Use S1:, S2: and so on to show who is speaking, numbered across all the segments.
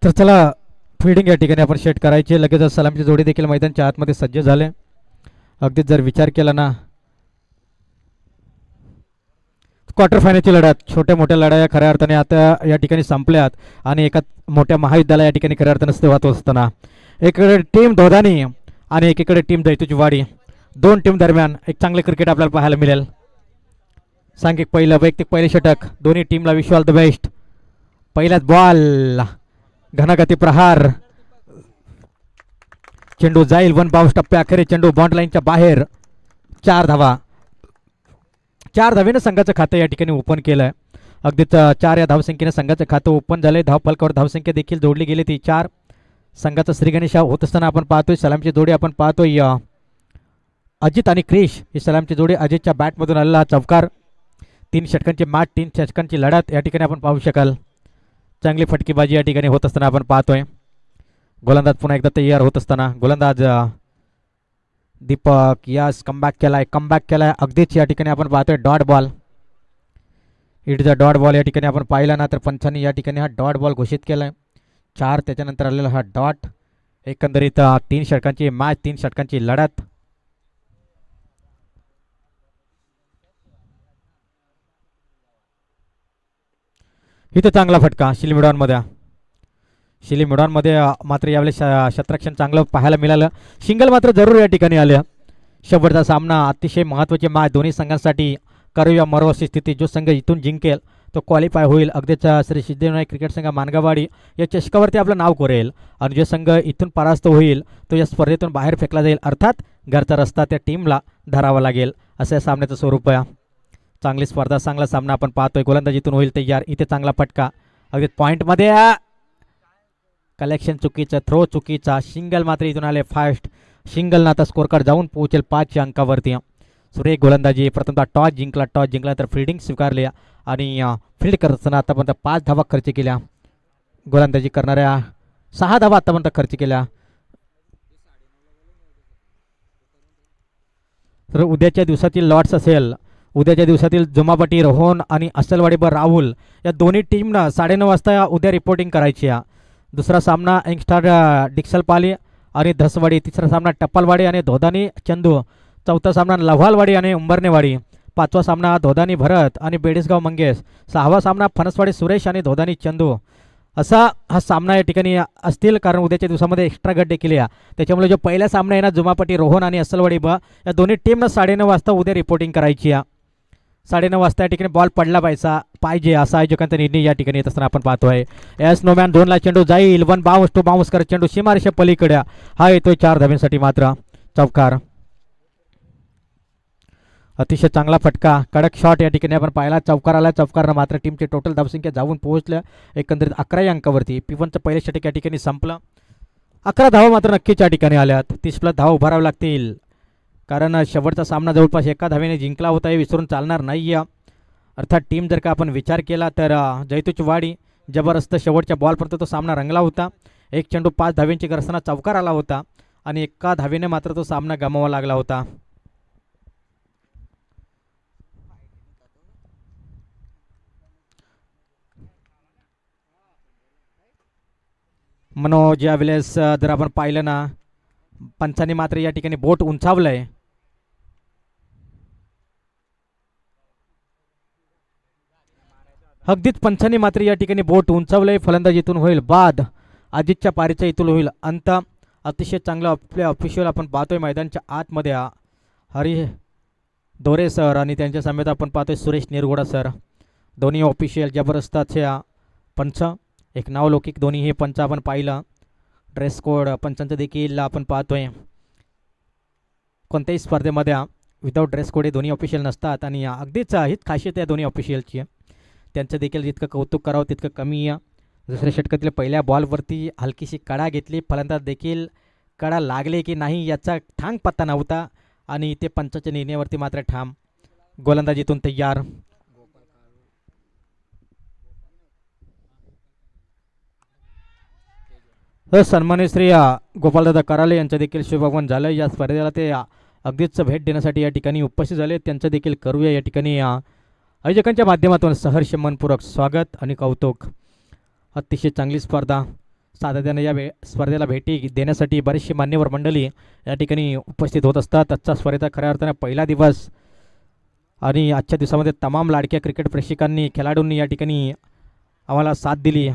S1: तर चला फिल्डिंग या ठिकाणी आपण सेट करायची. लगेच सलामची जोडी देखील मैदानच्या आतमध्ये सज्ज झाले. अगदीच जर विचार केला ना, क्वार्टर फायनलची लढत, छोट्या मोठ्या लढाया खऱ्या अर्थाने आता या ठिकाणी संपल्यात आणि एका मोठ्या महायुद्धाला या ठिकाणी खऱ्या अर्थाने सुरुवात होत असताना एकीकडे टीम धोदानी आणि एकीकडे टीम दैतूची वाडी, दोन टीम दरम्यान एक चांगले क्रिकेट आपल्याला पाहायला मिळेल. सांघिक पहिलं वैयक्तिक पहिले षटक, दोन्ही टीमला विश ऑल द बेस्ट. पहिल्याच बॉल, घनागती प्रहार, चेंडू जाईल वन बाउन्स टप्प्या अखेर चेंडू बॉन्ड लाईनच्या बाहेर. 4 धावा, 4 धावेनं संघाचं खातं या ठिकाणी ओपन केलंय. अगदीच 4 या धावसंख्येने संघाचं खातं ओपन झालंय. धावफलकावर धावसंख्या देखील जोडली गेली ती 4. संघाचा श्रीगणेशा होत असताना आपण पाहतोय. सलामची जोडी आपण पाहतोय अजित आणि क्रिश ही सलामची जोडी. अजितच्या बॅटमधून आलेला चौकार. 3 षटकांची मॅच, 3 षटकांची लढत या ठिकाणी आपण पाहू शकाल. चांगली फटकेबाजी या ठिकाणी होत असताना आपण पाहतोय. गोलंदाज पुन्हा एकदा तयार होत असताना गोलंदाज दीपक यास कमबॅक केलाय. अगदीच या ठिकाणी आपण पाहतोय dot ball. It is a dot ball या ठिकाणी आपण पाहिला ना तर पंचांनी या ठिकाणी हा डॉट बॉल घोषित केलाय. 4 त्याच्यानंतर आलेला हा डॉट. एकंदरीत 3 षटकांची मॅच, 3 षटकांची लढत. इथं चांगला फटका शिलीमिडॉनमध्ये मात्र यावेळेस शतरक्षण चांगलं पाहायला मिळालं. सिंगल मात्र जरूर या ठिकाणी आलं. शेवटचा सामना अतिशय महत्त्वाची मॅच दोन्ही संघांसाठी. करूया मरो अशी स्थिती. जो संघ इथून जिंकेल तो क्वालिफाय होईल. अगदीच श्री सिद्धिविनायक क्रिकेट संघ मानगावाडी या चषकावरती आपलं नाव कोरेल आणि जो संघ इथून परास्त होईल तो या स्पर्धेतून बाहेर फेकला जाईल. अर्थात घरचा रस्ता त्या टीमला धरावा लागेल. असं या सामन्याचं स्वरूप आहे. चांगली स्पर्धा, चांगला सामना आपण पाहतोय. गोलंदाज इथून होईल तयार. इथे चांगला फटका. अगदी पॉईंटमध्ये कलेक्शन चुकीचं, थ्रो चुकीचा. सिंगल मात्र इथून आले फास्ट. सिंगल ना आता स्कोर कार्ड जाऊन पोहोचेल 5च्या अंकावरती. सुरेख गोलंदाजी. प्रथमतः टॉस जिंकला तर फिल्डिंग स्वीकारली आणि फील्ड करताना आतापर्यंत 5 धावा खर्च केल्या. गोलंदाजी करणाऱ्या 6 धावा आतापर्यंत खर्च केल्या. तर उद्याच्या दिवसातील लॉट्स असेल. उद्याच्या दिवसातील जुमापटी रोहन आणि असलवाडीवर राहुल या दोन्ही टीमनं 9:30 वाजता उद्या रिपोर्टिंग करायची आहे. दुसरा सामना यंगस्टार डिक्सलपाली आणि धसवाडी. तिसरा सामना टप्पलवाडी आणि धोदानी चंदू. चौथा सामना लव्हालवाडी आणि उंबरनेवाडी. 5वा सामना धोदानी भरत आणि बेडसगाव मंगेश. 6वा सामना फणसवाडी सुरेश आणि धोदानी चंदू. असा हा सामना या ठिकाणी असतील कारण उद्याच्या दिवसामध्ये एक्स्ट्रा गट देखील या. त्याच्यामुळे जो पहिला सामना आहे ना जुमापटी रोहन आणि असलवाडी या दोन्ही टीमनं 9:30 वाजता उद्या रिपोर्टिंग करायची आहे. 9:30 वाजता या ठिकाणी बॉल पडला पाहिजे असा आयोजकांचा निर्णय या ठिकाणी येत असताना आपण पाहतोय. एस नोमॅन 2 ला चेंडू जाईल. 1 बाउन्स टू बाउन्स करत चेंडू सीमारेषा पलीकडे हा येतोय 4 धाव्यांसाठी मात्र चौकार. अतिशय चांगला फटका, कडक शॉट या ठिकाणी आपण पाहिला. चौकार आला. चौकारनं मात्र टीमची टोटल धावसंख्या जाऊन पोहोचल्या एकंदरीत 11 अंकावरती. P1चं पहिलं षटक या ठिकाणी संपलं. 11 धावा मात्र नक्कीच या ठिकाणी आल्यात. 30+ धावा उभाराव्या लागतील कारण शेवटचा सामना जवळपास 1 धावेने जिंकला होता. हे विसरून चालणार नाही. अर्थात टीम जर का आपण विचार केला तर जैतूची वाडी जबरदस्त शेवटच्या बॉलपर्यंत तो सामना रंगला होता. 1 चेंडू 5 धावेंची गरजताना चौकार आला होता आणि 1 धावेने मात्र तो सामना गमावा लागला होता. मनोज यावेळेस जर आपण पाहिलं ना पंचांनी मात्र या ठिकाणी बोट उंचावलंय. अगदीच पंचांनी मात्र या ठिकाणी बोट उंचावलंय. फलंदाजीतून होईल बाद. अजितच्या पारीचा इथून होईल अंत. अतिशय चांगलं आपल्या ऑफिशियल आपण पाहतोय मैदानच्या आतमध्ये हरी दोरे सर आणि त्यांच्या समेत आपण पाहतोय सुरेश निरगुडा सर. दोन्ही ऑफिशियल जबरदस्त असे पंच, एक नावलौकिक दोन्ही हे पंच आपण पाहिलं. ड्रेस कोड पंचांचं देखील आपण पाहतोय. कोणत्याही स्पर्धेमध्ये विदाऊट ड्रेस कोड हे दोन्ही ऑफिशियल नसतात आणि अगदीच हीच खासियत आहे दोन्ही ऑफिशियलची. त्यांचं देखील जितकं कौतुक करावं तितकं कमी आहे. दुसऱ्या षटकातील पहिल्या बॉलवरती हलकीशी कडा घेतली. फलंदाज देखील कडा लागले की नाही याचा ठाम पत्ता नव्हता आणि ते पंचाच्या निर्णयावरती मात्र ठाम. गोलंदाजीतून तयार. सन्मान्य श्री गोपालदादा कराले यांचं देखील शुभागमन झालं. या स्पर्धेला ते अगदीच भेट देण्यासाठी या ठिकाणी उपस्थित झाले. त्यांचं देखील करूया या ठिकाणी आयोजकांच्या माध्यमातून सहर्ष मनपूर्वक स्वागत आणि कौतुक. अतिशय चांगली स्पर्धा, सातत्याने या स्पर्धेला भेटी देण्यासाठी बरीचशी मान्यवर मंडळी या ठिकाणी उपस्थित होत असतात. आजच्या स्पर्धेचा खऱ्या अर्थाने पहिला दिवस आणि आजच्या दिवसामध्ये तमाम लाडक्या क्रिकेट प्रेक्षकांनी खेळाडूंनी या ठिकाणी आम्हाला साथ दिली.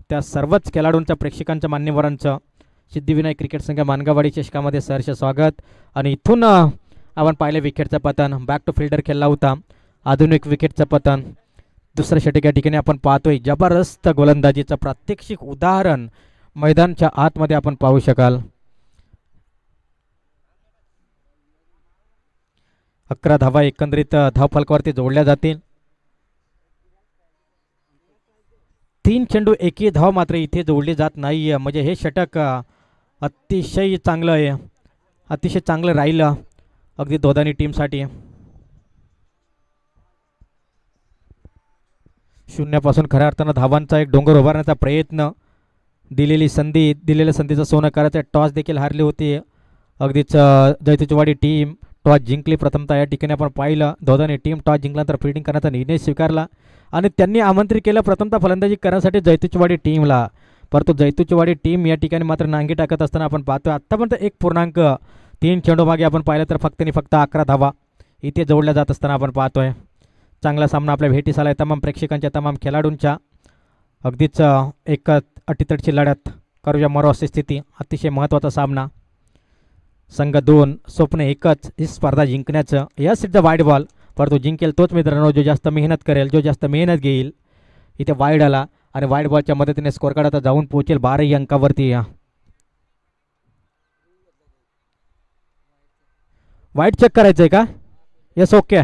S1: त्या सर्वच खेळाडूंच्या प्रेक्षकांच्या मान्यवरांचं सिद्धिविनायक क्रिकेट संघ मानगावाडी चषकामध्ये सहर्ष स्वागत. आणि इथून आपण पाहिलं विकेटचं पतन, बॅक टू फिल्डर खेळला होता, आधुनिक विकेटचं पतन. दुसऱ्या षटक या ठिकाणी आपण पाहतोय जबरदस्त गोलंदाजीचं प्रात्यक्षिक उदाहरण मैदानच्या आतमध्ये आपण पाहू शकाल. 11 धावा एकंदरीत धावफलकावरती जोडल्या जातील. 3 चेंडू एकही धाव मात्र इथे जोडली जात नाही. म्हणजे हे षटक अतिशय चांगलं आहे, अतिशय चांगलं राहिलं अगदी दोन्ही टीमसाठी. शून्यापासून खऱ्या अर्थानं धावांचा एक डोंगर उभारण्याचा प्रयत्न, दिलेल्या संधीचं सोनं करायचं. टॉस देखील हारली होती अगदीच जैतुचीवाडी टीम. टॉस जिंकली प्रथमतः या ठिकाणी आपण पाहिलं. दोन्ही टीम टॉस जिंकल्यानंतर फिल्डिंग करण्याचा निर्णय स्वीकारला आणि त्यांनी आमंत्रित केलं प्रथमतः फलंदाजी करण्यासाठी जैतुचीवाडी टीमला. परंतु जैतुचीवाडी टीम या ठिकाणी मात्र नांगी टाकत असताना आपण पाहतो आत्तापर्यंत 1.3 चेंडू मागे आपण पाहिलं तर फक्त 11 धावा इथे जोडल्या जात असताना आपण पाहतोय. चांगला सामना आपल्या भेटीस आला आहे तमाम प्रेक्षकांच्या, तमाम खेळाडूंच्या. अगदीच एक अटीतटीची लढत करूया मरो अशी स्थिती. अतिशय महत्त्वाचा सामना. संघ 2 स्वप्न 1च ही स्पर्धा जिंकण्याचं. Yes it's the wide ball. परंतु जिंकेल तोच मित्रांनो जो जास्त मेहनत करेल, जो जास्त मेहनत घेईल. इथे वाईड आला आणि वाईड बॉलच्या मदतीने स्कोर कार्ड आता जाऊन पोहोचेल 12 अंकावरती. वाईड चेक करायचं आहे का? Yes okay.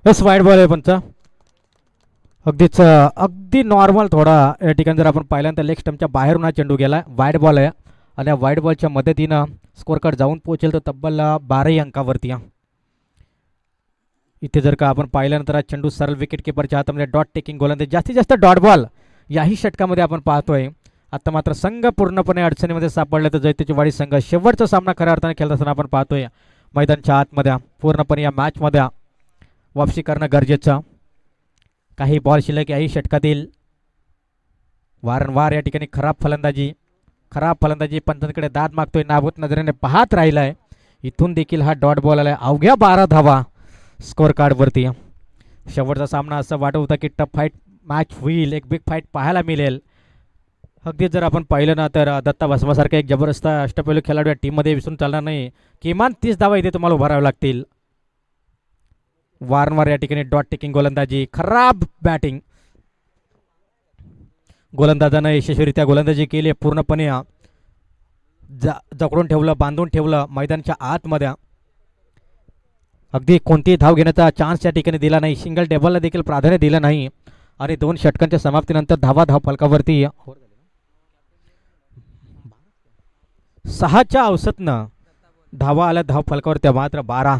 S1: Yes wide ball आहे पंच. अगदीच अगदी नॉर्मल थोडा या ठिकाणी जर आपण पाहिल्यानंतर लेग स्टंपच्या बाहेरून हा चेंडू गेला. वाईड बॉल आहे आणि या वाईड बॉलच्या मदतीनं स्कोर कार्ड जाऊन पोहोचेल तर तब्बल 12 अंकावरती. इथे जर का आपण पाहिल्यानंतर हा चेंडू सरळ विकेट किपरच्या हातामध्ये डॉट टेकिंग गोलंदाज, जास्तीत जास्त डॉट बॉल याही षटकामध्ये आपण पाहतोय. आता मात्र संघ पूर्णपणे अडचणीमध्ये सापडले तर जैतुचीवाडी संघ शेवटचा सामना खऱ्या अर्थाने खेळत असताना आपण पाहतोय मैदानच्या आतमध्ये पूर्णपणे या मॅचमध्ये वापसी करणं गरजेचं. काही बॉल शिल्लक याही षटकातील. वारंवार या ठिकाणी खराब फलंदाजी पंचांकडे दाद मागतोय, नाबूत नजरेने पाहत राहिलाय. इथून देखील हा डॉट बॉल आलाय. अवघ्या 12 धावा स्कोर कार्डवरती. शेवटचा सामना असं वाटत होता की टफ फाईट मॅच होईल, एक बिग फाईट पाहायला मिळेल. अगदी जर आपण पाहिलं ना तर दत्ता भस्मासारखा एक जबरदस्त अष्टपैलू खेळाडू या टीममध्ये विसरून चालणार नाही. किमान 30 धावा इथे तुम्हाला उभाराव्या लागतील. वारंवार या ठिकाणी डॉट टेकिंग गोलंदाजी, खराब बॅटिंग. गोलंदाजानं यशस्वीरित्या गोलंदाजी केली, पूर्णपणे जकडून ठेवलं, बांधून ठेवलं मैदानच्या आतमध्ये. अगदी कोणतीही धाव घेण्याचा चान्स या ठिकाणी दिला नाही. सिंगल टेबलला देखील प्राधान्य दिलं नाही. आणि 2 षटकांच्या समाप्तीनंतर धाव फलकावरती 6च्या औसतनं धावा आल्या धाव फलकावरती मात्र 12.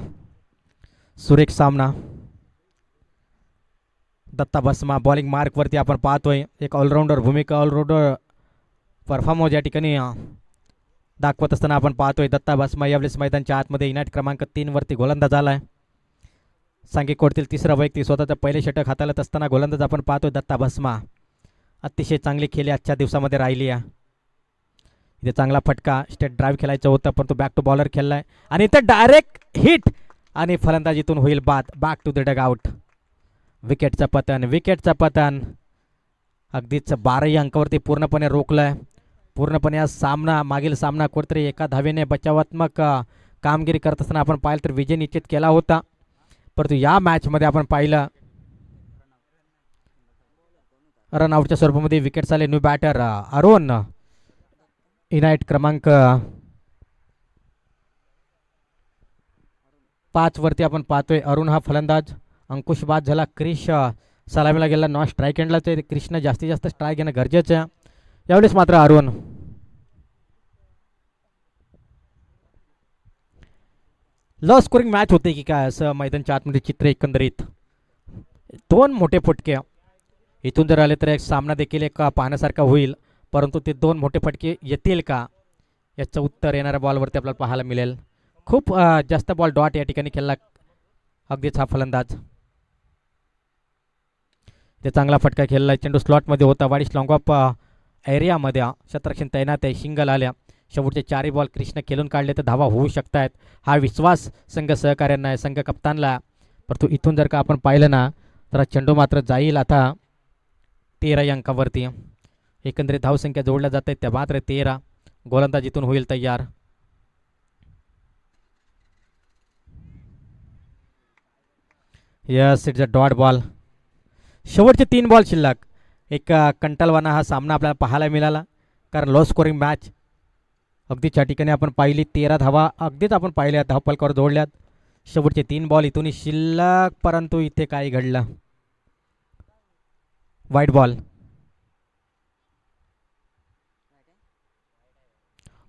S1: सुरेख सामना. दत्ता भस्मा बॉलिंग मार्कवरती आपण पाहतोय. एक ऑलराऊंडर भूमिका, ऑलराऊंडर परफॉर्मन्स या ठिकाणी दाखवत असताना आपण पाहतोय. दत्ता भस्मा यावेळेस मैदानच्या आतमध्ये इनाट क्रमांक 3 वरती गोलंदाज आलाय. सांगे कोडतील तिसरा वैयक्तिक स्वतःचा पहिले षटक हाताळत असताना गोलंदाज आपण पाहतोय दत्ता भस्मा. अतिशय चांगली खेळी आजच्या दिवसामध्ये राहिली आहे. इथे चांगला फटका स्टेट ड्राईव्ह खेळायचं होतं पण तो बॅक टू बॉलर खेळलाय आणि इथे डायरेक्ट हिट आणि फलंदाजीतून होईल बाद. Back to the dugout. विकेटचं पतन अगदीच 12 अंकावरती पूर्णपणे रोखलंय. पूर्णपणे हा सामना मागील सामना कुठेतरी एका धावेने बचावात्मक कामगिरी करत असताना आपण पाहिलं तर विजय निश्चित केला होता. परंतु या मॅचमध्ये आपण पाहिलं रनआउटच्या स्वरूपामध्ये विकेट्स आले. न्यू बॅटर अरुण इनाईट क्रमांक 5 वरती आपण पाहतोय अरुण हा फलंदाज. अंकुश बाद झाला. क्रिश सलामीला गेला. नॉन स्ट्राईक एंडला ते क्रिशनं जास्तीत जास्त स्ट्राईक घेणं गरजेचं आहे. यावेळेस मात्र अरुण लो स्कोरिंग मॅच होते की काय असं मैदानच्या आतमध्ये चित्र एकंदरीत. 2 मोठे फटके इथून जर आले तर एक सामना देखील एक पाहण्यासारखा होईल. परंतु ते 2 मोठे फटके येतील का याचं उत्तर येणाऱ्या बॉलवरती आपल्याला पाहायला मिळेल. खूप जास्त बॉल डॉट या ठिकाणी खेळला अगदीच हा फलंदाज. ते चांगला फटका खेळला. चेंडू स्लॉटमध्ये होता. वाडीस लॉंग ऑफ एरियामध्ये क्षेत्ररक्षण तैनात आहे. शिंगल आल्या. शेवटचे 4 बॉल कृष्ण खेळून काढले तर धावा होऊ शकतायत हा विश्वास संघ सहकार्यांना आहे संघ कप्तानला. परंतु इथून जर का आपण पाहिलं ना तर चेंडू मात्र जाईल आता 13 अंकावरती. एकंदरीत धावसंख्या जोडल्या जात आहेत त्या मात्र 13. गोलंदाज इथून होईल तयार. Yes it's a dot ball. शेवटचे 3 बॉल शिल्लक. एक कंटाळवाणा हा सामना आपल्याला पाहायला मिळाला कारण लो स्कोरिंग मॅच अगदीच या ठिकाणी आपण पाहिली 13 धावा अगदीच आपण पाहिल्या धावफलकावर जोडल्यात. शेवटचे 3 बॉल इथून शिल्लक परंतु इथे काय घडलं. वाईट बॉल.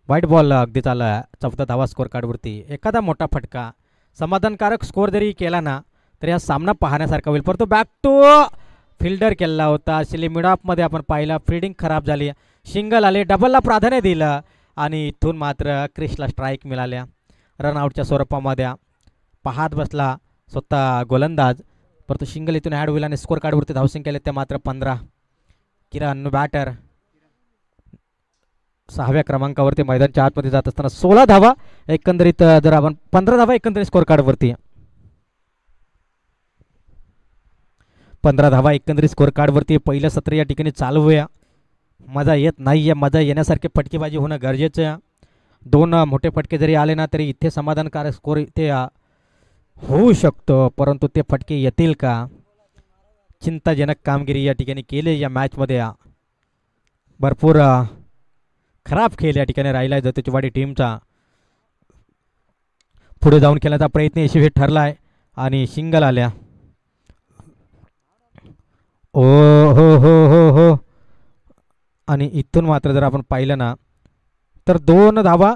S1: वाईट बॉल अगदीच आला 14 धावा स्कोर कार्डवरती. एखादा मोठा फटका समाधानकारक स्कोर जरी केला ना तर हा सामना पाहण्यासारखा होईल. परंतु बॅक टू फिल्डर केला होता. शिली मिडऑफमध्ये आपण पाहिला फिल्डिंग खराब झाली. सिंगल आले. डबलला प्राधान्य दिलं आणि इथून मात्र क्रिशला स्ट्राईक मिळाल्या. रनआउटच्या स्वरूपामध्ये पाहत बसला स्वतः गोलंदाज. परंतु सिंगल इथून ॲड होईल आणि स्कोर कार्डवरती धावसंख्या केले त्या मात्र 15. किरण बॅटर 6व्या क्रमांकावरती मैदानच्या आतमध्ये जात असताना 16 धावा एकंदरीत जर आपण 15 धावा एकंदरीत स्कोर कार्डवरती 15 धावा एकंदरीत स्कोर कार्डवरती. पहिलं सत्र या ठिकाणी चालू आहे. मजा येत नाही आहे. मजा येण्यासारखे फटकेबाजी होणं गरजेचं आहे. 2 मोठे फटके जरी आले ना तरी इथे समाधानकारक स्कोर इथे होऊ शकतो. परंतु ते फटके येतील का. चिंताजनक कामगिरी या ठिकाणी केली या मॅचमध्ये. भरपूर खराब खेळ या ठिकाणी राहिला आहे जतोचीवाडी टीमचा. पुढे जाऊन खेळण्याचा प्रयत्न यशस्वी ठरला आहे आणि सिंगल आल्या. ओ हो हो हो हो आणि इथून मात्र जर आपण पाहिलं ना तर 2 धावा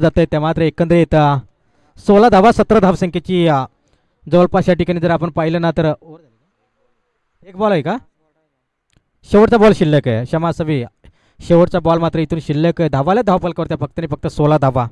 S1: जात आहे त्या मात्र एकंदरीत 16 धावा 17 धावसंख्येची जवळपास या ठिकाणी जर आपण पाहिलं ना तर एक बॉल आहे का शेवटचा बॉल शिल्लक आहे क्षमा असावी शेवटचा बॉल मात्र इथून शिल्लक आहे धावाला धावफलकावरती फक्त आणि फक्त 16 धावा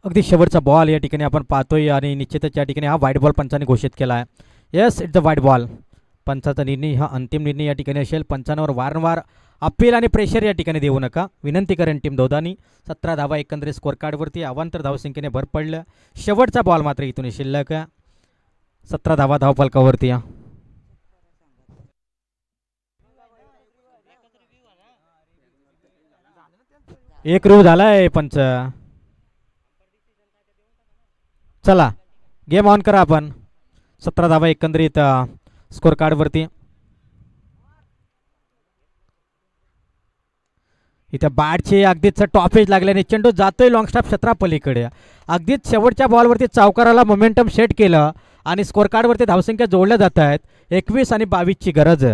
S1: अगदी शेवटचा बॉल या ठिकाणी आपण पाहतोय आणि निश्चितच या ठिकाणी हा व्हाईट बॉल पंचाने घोषित केला आहे yes it's a white ball पंचाचा निर्णय हा अंतिम निर्णय या ठिकाणी असेल पंचांवर वारंवार अपील आणि प्रेशर या ठिकाणी देऊ नका विनंती करेन टीम दोदानी 17 धावा एकंदरीत स्कोर कार्डवरती अवांतर धावसंख्येने भर पडलं शेवटचा बॉल मात्र इथून शिल्लक 17 धावा धावफलकावरती एक रूव झालाय पंच चला गेम ऑन करा आपण 17 धावा एकंदरीत स्कोर कार्डवरती इथं बॅटचे अगदीच टॉपेज लागल्याने चेंडू जातोय लॉंग स्टॉप क्षेत्रापलीकडे अगदीच शेवटच्या बॉलवरती चौकाराला मोमेंटम सेट केलं आणि स्कोर कार्डवरती धावसंख्या जोडल्या जात आहेत 21 आणि 22ची गरज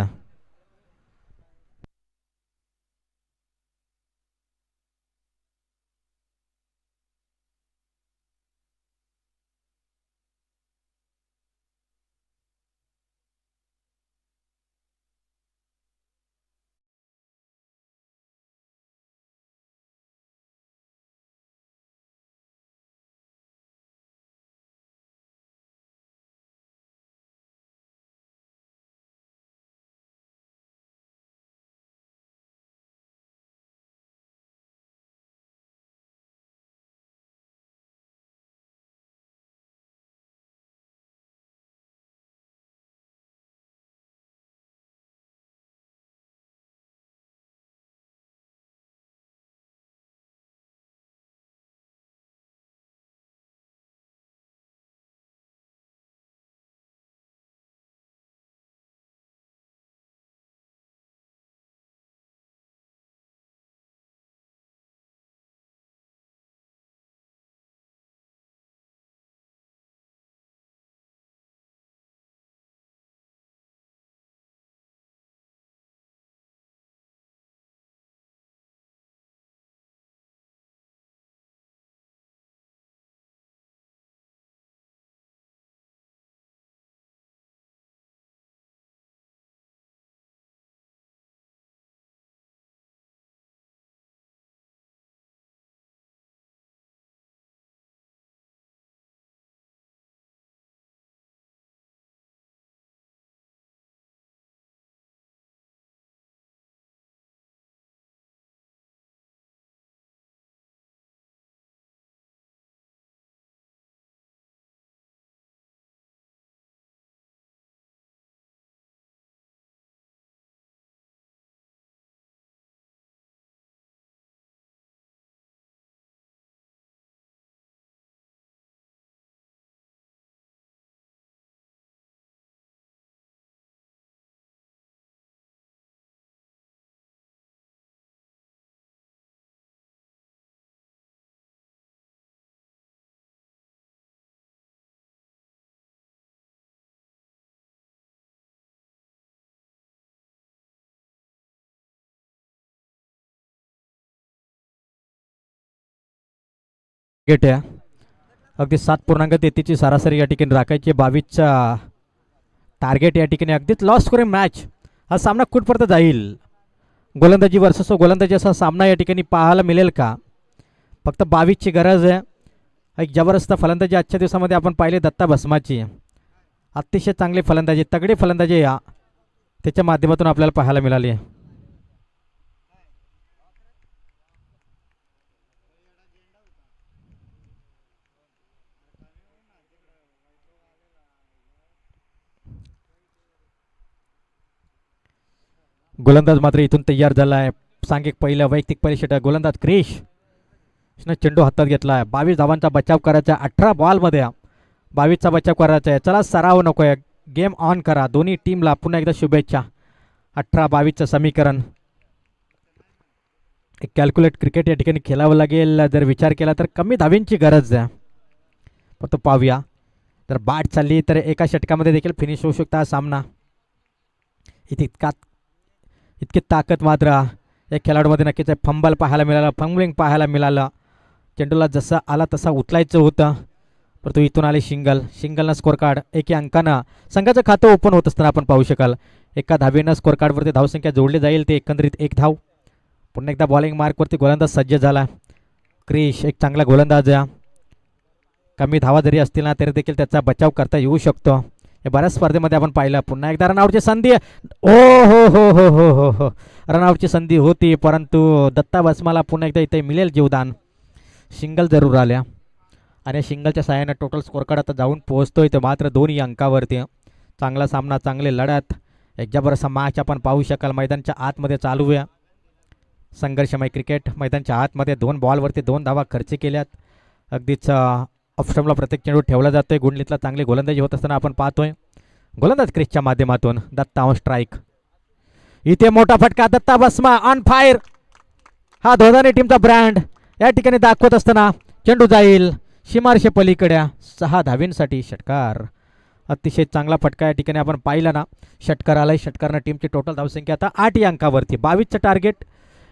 S1: गेट आहे अगदी 7.33ची सरासरी या ठिकाणी राखायची 22चा टार्गेट या ठिकाणी अगदीच लॉस स्कोरिंग मॅच हा सामना कुठपर्यंत जाईल गोलंदाजी वर्सेस गोलंदाजी असा सामना या ठिकाणी पाहायला मिळेल का फक्त 22ची गरज आहे एक जबरदस्त फलंदाजी आजच्या दिवसामध्ये आपण पाहिले दत्ता भस्माची. अतिशय चांगली फलंदाजी, तगडी फलंदाजी या त्याच्या माध्यमातून आपल्याला पाहायला मिळाली आहे. गोलंदाज मात्र इथून तयार झाला आहे. सांघिक पहिलं वैयक्तिक पहिलं षटक. गोलंदाज क्रिश चेंडू हातात घेतला आहे. 22 धावांचा बचाव करायचा 18 बॉलमध्ये. 22चा बचाव करायचा आहे. चला सराव नको आहे, गेम ऑन करा. दोन्ही टीमला पुन्हा एकदा शुभेच्छा. 18-22चं समीकरण. एक कॅल्क्युलेट क्रिकेट या ठिकाणी खेळावं लागेल. जर विचार केला तर कमी धावींची गरज आहे. पण तो पाहूया. तर बाट चालली तर एका षटकामध्ये देखील फिनिश होऊ शकता हा सामना. इतकी ताकद मात्र या खेळाडूमध्ये नक्कीच आहे. फंबल पाहायला मिळाला, फंबलिंग पाहायला मिळालं. चेंडूला जसा आला तसा उचलायचं होतं, परंतु इथून आले शिंगल. शिंगलनं स्कोर कार्ड एकी अंकानं संघाचं खातं ओपन होत असताना आपण पाहू शकाल. एका धावेनं स्कोर कार्डवरती धावसंख्या जोडली जाईल. ते एकंदरीत 1 धाव. पुन्हा एकदा बॉलिंग मार्कवरती गोलंदाज सज्ज झाला. क्रिश एक चांगला गोलंदाज आहे. कमी धावा जरी असतील ना तरी देखील त्याचा बचाव करता येऊ शकतो. हे बऱ्याच स्पर्धेमध्ये आपण पाहिलं. पुन्हा एकदा रनआउटची संधी. ओ हो हो हो हो हो हो रनआउटची संधी होती, परंतु दत्ता भस्माला पुन्हा एकदा इथे मिळेल जीवदान. सिंगल जरूर आल्या आणि सिंगलच्या सहाय्याने टोटल स्कोर कार्ड आता जाऊन पोहोचतोय ते मात्र 2 अंकावरती. चांगला सामना, चांगले लढत. एक जबरदस्त मॅच आपण पाहू शकाल. मैदानच्या आतमध्ये चालू आहे संघर्षमय क्रिकेट. मैदानच्या आतमध्ये 2 बॉलवरती 2 धावा खर्च केल्यात. अगदीच ऑफस्टमला प्रत्येक चेंडू ठेवला जातोय. गुंडलीतला चांगली गोलंदाजी होत असताना आपण पाहतोय. गोलंदाज क्रिसच्या माध्यमातून दत्ता ऑन स्ट्राईक. इथे मोठा फटका. Datta Bhasma on fire. हा धोधाने टीमचा ब्रँड या ठिकाणी दाखवत असताना चेंडू जाईल सीमारेषे पलीकडे. 6 धावींसाठी षटकार. अतिशय चांगला फटका या ठिकाणी आपण पाहिला ना. षटकार आलाय. षटकारनं टीमची टोटल धावसंख्या आता 8 या अंकावरती. 22चं टार्गेट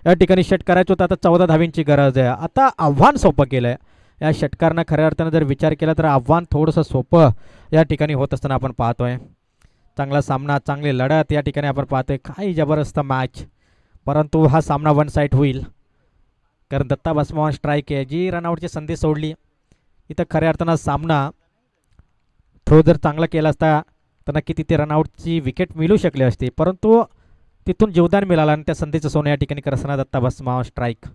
S1: या ठिकाणी षट करायचं होतं. आता 14 धावींची गरज आहे. आता आव्हान सोपं केलं आहे या षटकारनं. खऱ्या अर्थानं जर विचार केला तर आव्हान थोडंसं सोपं या ठिकाणी होत असताना आपण पाहतोय. चांगला सामना, चांगली लढत या ठिकाणी आपण पाहतोय. काही जबरदस्त मॅच, परंतु हा सामना वन साईड होईल कारण दत्ता भस्मा स्ट्राईक आहे. जी रनआउटची संधी सोडली इथं खऱ्या अर्थानं सामना थ्रो जर चांगला केला असता तर नक्की तिथे रनआउटची विकेट मिळू शकली असती, परंतु तिथून जीवदान मिळालं आणि त्या संधीचं सोनं या ठिकाणी करताना दत्ता भस्मा स्ट्राईक.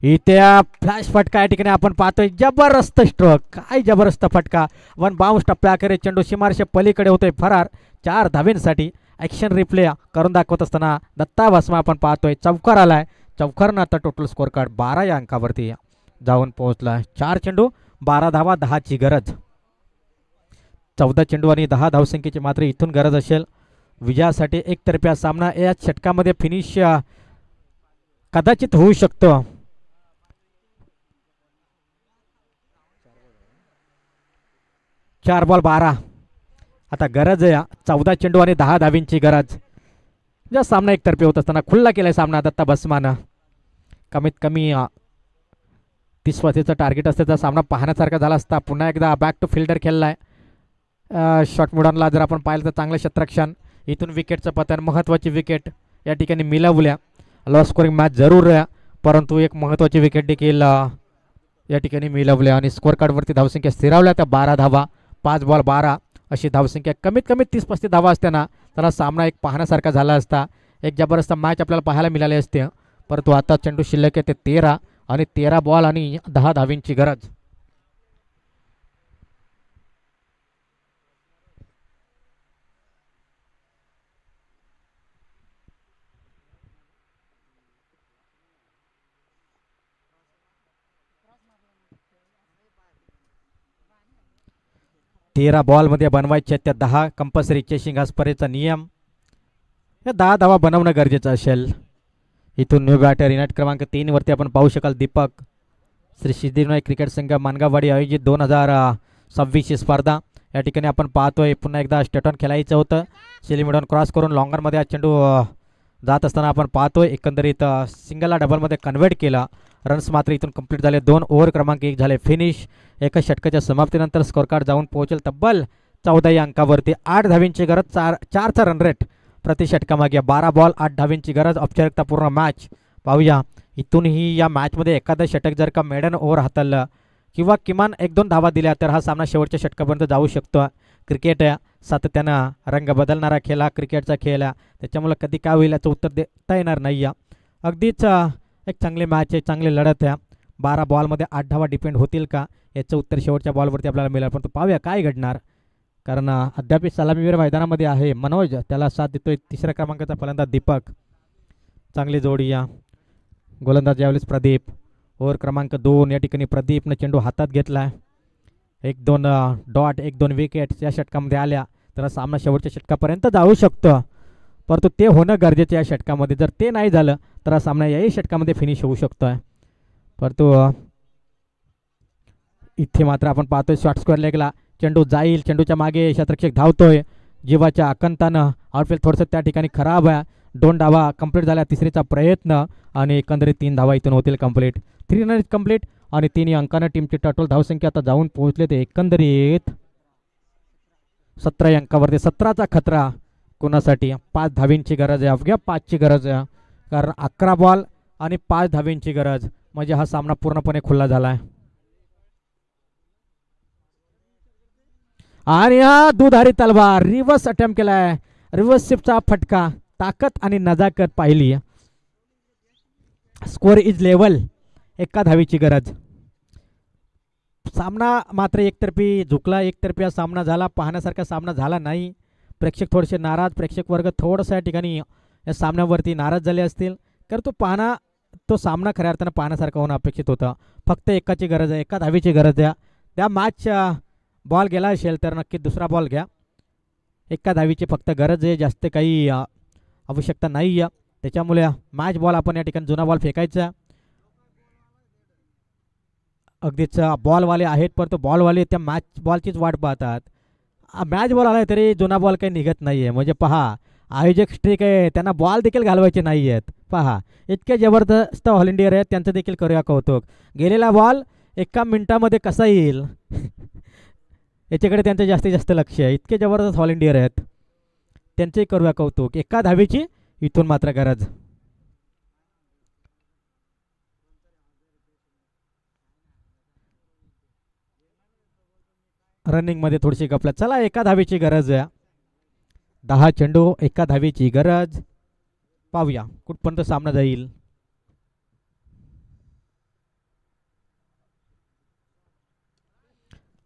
S1: इथे फ्लॅश फटका या ठिकाणी आपण पाहतोय. जबरदस्त स्ट्रोक, काय जबरदस्त फटका. 1 बाउंस टप्प्याकडे चेंडू सीमारेषे पलीकडे होतोय फरार. 4 धावींसाठी ॲक्शन रिप्ले करून दाखवत असताना दत्ता भस्मा आपण पाहतोय. चौकार आलाय. चौकारनं आता टोटल स्कोर कार्ड 12 या अंकावरती जाऊन पोहोचला. 4 चेंडू 12 धावा, 10ची गरज. 14 चेंडू आणि 10 धावसंख्येची मात्र इथून गरज असेल विजयासाठी. एकतर्फी सामना या षटकामध्ये फिनिश कदाचित होऊ शकतो. चार बॉल 12. आता गरज आहे 14 चेंडू आणि 10 धावींची गरज. ज्या सामना एकतर्फी होत असताना खुल्ला केलाय सामना दत्ता भस्मानं. कमीत कमी 30 वरतीचं टार्गेट असतं तर सामना पाहण्यासारखा झाला असता. पुन्हा एकदा बॅक टू फिल्डर खेळलाय. शॉर्ट मुडांना जर आपण पाहिलं तर चांगलं क्षेत्ररक्षण. इथून विकेटचं पतन, महत्त्वाची विकेट या ठिकाणी मिळवल्या. लो स्कोरिंग मॅच जरूर आहे, परंतु एक महत्त्वाची विकेट देखील या ठिकाणी मिळवल्या आणि स्कोर कार्डवरती धावसंख्या स्थिरावल्या. त्या 12 धावा, 5 बॉल 12 अशी धावसंख्या. कमीत कमी 30-35 धावा असताना त्याला सामना एक पाहण्यासारखा झाला असता. एक जबरदस्त मॅच आपल्याला पाहायला मिळाले असते, परंतु आता चेंडू शिल्लक आहे ते 13 आणि 13 बॉल आणि 10 धावींची गरज. तेरा बॉलमध्ये बनवायचे त्या 10 कंपल्सरी चेसिंग हा स्पर्धेचा नियम. या 10 धावा बनवणं गरजेचं असेल. इथून न्यू बॅटर युनाइट क्रमांक 3 वरती आपण पाहू शकाल दीपक. श्री सिद्धिविनायक क्रिकेट संघ मानगाववाडी आयोजित 2026 स्पर्धा या ठिकाणी आपण पाहतोय. पुन्हा एकदा स्टेटॉन खेळायचं होतं. सिलिमिडॉन क्रॉस करून लॉंगरमध्ये हा चेंडू जात असताना आपण पाहतोय. एकंदरीत सिंगलला डबलमध्ये कन्व्हर्ट केला. रन्स मात्र इथून कंप्लीट झाले. 2 ओव्हर क्रमांक 1 झाले फिनिश. एका षटकाच्या समाप्तीनंतर स्कोर कार्ड जाऊन पोहोचेल तब्बल 14 या अंकावरती. 8 धावींची गरज. 4चा रन रेट प्रति षटकामागे. 12 बॉल 8 धावींची गरज. औपचारिकतापूर्ण मॅच पाहूया. इथूनही या मॅचमध्ये एखादं षटक जर का मेडन ओव्हर हाताळलं किंवा किमान 1-2 धावा दिल्या तर हा सामना शेवटच्या षटकापर्यंत जाऊ शकतो. क्रिकेट सातत्यानं रंग बदलणारा खेळ हा क्रिकेटचा खेळ आहे, त्याच्यामुळे कधी काय होईल याचं उत्तर देता येणार नाही आहे. अगदीच एक चांगली मॅच आहे, चांगली लढत आहे. 12 बॉलमध्ये 8 धावा डिपेंड होतील का याचं उत्तर शेवटच्या बॉलवरती आपल्याला मिळेल, पण तो पाहूया काय घडणार. कारण अद्याप सलामीवीर मैदानामध्ये आहे मनोज, त्याला साथ देतोय तिसऱ्या क्रमांकाचा फलंदाज दीपक. चांगली जोडी या गोलंदाज यावेळेस प्रदीप. ओव्हर क्रमांक 2 या ठिकाणी प्रदीपनं चेंडू हातात घेतला आहे. 1-2 डॉट 1-2 विकेट्स या षटकामध्ये आल्या तर हा सामना शेवटच्या षटकापर्यंत जाऊ शकतो, परंतु ते होणं गरजेचं या षटकामध्ये. जर ते नाही झालं तर हा सामना याही षटकामध्ये फिनिश होऊ शकतो आहे. परंतु इथे मात्र आपण पाहतोय शॉर्ट स्क्वेअर लेगला चेंडू जाईल, चेंडूच्या मागे क्षेत्ररक्षक धावतोय जीवाच्या आकंतानं. आउटफील्ड थोडंसं त्या ठिकाणी खराब आहे. 2 धावा कंप्लीट झाल्या, तिसरीचा प्रयत्न आणि एकंदरीत 3 धावा इथून होतील कंप्लीट. 3 रन कंप्लीट आणि 3 अंकानं टीमची टोटल धावसंख्या आता जाऊन पोहोचले ते एकंदरीत 17 अंकावरती. 17चा खतरा कोणासाठी? 5 धावींची गरज आहे, अवघ्या 5ची गरज आहे, कारण 11 बॉल आणि 5 धावींची गरज, म्हणजे हा सामना पूर्णपणे खुला झाला आहे. आणि हा दुधारी तलवार रिव्हर्स अटेम्प्ट केलाय, रिव्हर्स शिफ्टचा फटका, ताकद आणि नजाकत पाहिली. स्कोर इज लेवल, 1 धावीची गरज. सामना मात्र एकतर्फी झुकला, एकतर्फी हा सामना झाला, पाहण्यासारखा सामना झाला नाही. प्रेक्षक थोडेसे नाराज, प्रेक्षक वर्ग थोडंसं या ठिकाणी या सामन्यावरती नाराज झाले असतील, कारण तो सामना खऱ्या अर्थानं पाहण्यासारखा होणं अपेक्षित होतं. फक्त एकाची गरज आहे, 1 धावीची गरज आहे. त्या मॅच बॉल गेला असेल तर नक्की दुसरा बॉल घ्या. 1 धावीची फक्त गरज आहे, जास्त काही आवश्यकता नाही आहे. त्याच्यामुळे मॅच बॉल आपण या ठिकाणी जुना बॉल फेकायचा. अगदीच बॉलवाले आहेत, परंतु बॉलवाले त्या मॅच बॉलचीच वाट पाहतात. मॅच बॉल आला तरी जुना बॉल काही निघत नाही आहे. म्हणजे पहा, आयोजक स्ट्रिक आहे, त्यांना बॉल देखील घालवायचे नाही आहेत. पहा, इतके जबरदस्त व्हॉलेंटियर आहेत, त्यांचं देखील करूया कौतुक. गेलेला बॉल 1 मिनिटामध्ये कसा येईल याच्याकडे त्यांचं जास्तीत जास्त लक्ष आहे. इतके जबरदस्त व्हॉलेंटियर आहेत, त्यांचंही करूया कौतुक. 1 धावीची इथून मात्र गरज. रनिंगमध्ये थोडीशी गपला. चला, 1 धावीची गरज आहे. 10 चेंडू, 1 धावीची गरज. पाहूया कुठपर्यंत सामना जाईल.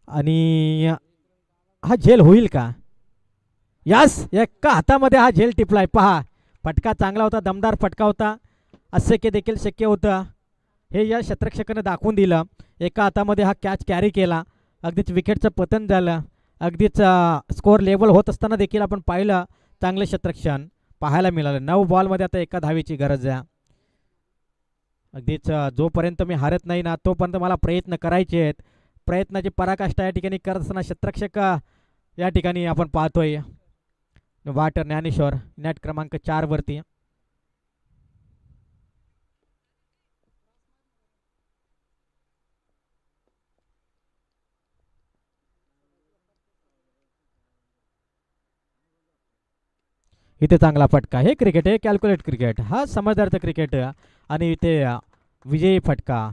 S1: आणि हा झेल होईल का? यस, 1 हातामध्ये हा झेल टिपलाय. पहा, फटका चांगला होता, दमदार फटका होता, अशक्य देखील शक्य होतं हे या क्षेत्ररक्षकानं दाखवून दिलं. 1 हातामध्ये हा कॅच कॅरी केला, अगदीच विकेटचं पतन झालं. अगदीच स्कोअर लेवल होत असताना देखील आपण पाहिलं चांगलं क्षेत्ररक्षण पाहायला मिळालं. 9 बॉलमध्ये आता 1 धावीची गरज आहे. अगदीच जोपर्यंत मी हारत नाही ना तोपर्यंत मला प्रयत्न करायचे आहेत. प्रयत्नाची पराकाष्ठा या ठिकाणी करत असताना क्षेत्ररक्षक या ठिकाणी आपण पाहतोय वाटर ज्ञानेश्वर नेट क्रमांक 4 वरती. इथे चांगला फटका. हे क्रिकेट आहे, कॅल्क्युलेट क्रिकेट, हा समजदारचं क्रिकेट. आणि इथे विजयी फटका